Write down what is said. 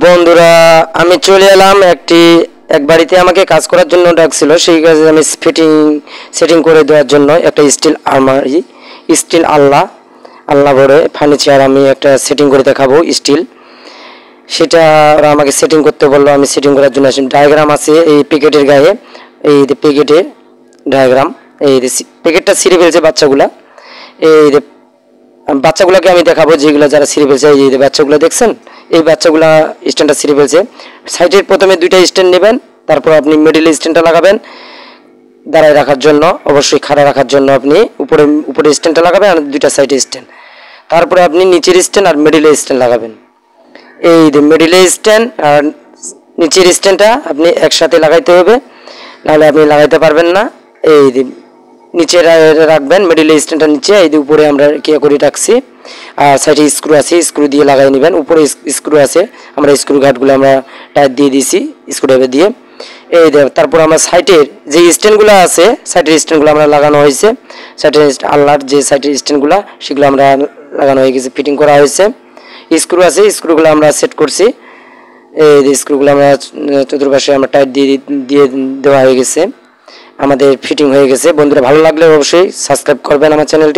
বন্ধুরা, আমি চলে এলাম এক বাড়িতে আমাকে কাজ করার জন্য ডাকছিল। সেই কাজে আমি সেটিং করে দেওয়ার জন্য একটা স্টিল আলমারি, স্টিল আল্লাহ ভরে ফার্নিচার আমি একটা সেটিং করে দেখাবো স্টিল। সেটা ওরা আমাকে সেটিং করতে বললো, আমি সেটিং করার জন্য আসি। ডায়াগ্রাম আছে এই প্যাকেটের গায়ে, এই প্যাকেটের ডায়াগ্রাম, এই প্যাকেটটা ছিঁড়ে ফেলছে বাচ্চাগুলোকে আমি দেখাবো, যেগুলো যারা ছিঁড়ে ফেলছে। এই যে বাচ্চাগুলো দেখছেন, এই বাচ্চাগুলা স্ট্যান্ডটা ছিঁড়ে ফেলছে। সাইডের প্রথমে দুইটা স্ট্যান্ড নেবেন, তারপর আপনি মিডিল স্ট্যান্ডটা লাগাবেন দাঁড়ায় রাখার জন্য, অবশ্যই খাড়া রাখার জন্য আপনি উপরে স্ট্যান্ডটা লাগাবেন আর দুইটা সাইডে স্ট্যান্ড। তারপরে আপনি নিচের স্ট্যান্ড আর মিডিলে স্ট্যান্ড লাগাবেন। এই যে মিডিলে স্ট্যান্ড আর নিচের স্ট্যান্ডটা আপনি একসাথে লাগাইতে হবে, নাহলে আপনি লাগাইতে পারবেন না। এই যে নিচে রাখবেন, মিডিল স্ট্যান্ডটা নিচে, এই যে উপরে আমরা কি করে রাখছি, আর সাইডে স্ক্রু আছে, স্ক্রু দিয়ে লাগাই নেবেন। উপরে স্ক্রু আছে, আমরা স্ক্রু গার্ডগুলো আমরা টাইট দিয়ে দিয়েছি স্ক্রুড্রাইভার দিয়ে। এই তারপর আমরা সাইডের যে স্ট্যান্ডগুলো আছে, সাইডের স্ট্যান্ডগুলো আমরা লাগানো হয়েছে। সাইডের আল্লাহর যে সাইডের স্ট্যান্ডগুলো, সেগুলো আমরা লাগানো হয়ে গেছে, ফিটিং করা হয়েছে। স্ক্রু আছে, স্ক্রুগুলো আমরা সেট করছি। এই যে স্ক্রুগুলো আমরা চতুর্পাশে আমরা টাইট দিয়ে দেওয়া হয়ে গেছে, আমাদের ফিটিং হয়ে গেছে। বন্ধুরা, ভালো লাগলে অবশ্যই সাবস্ক্রাইব করবেন আমার চ্যানেলটি।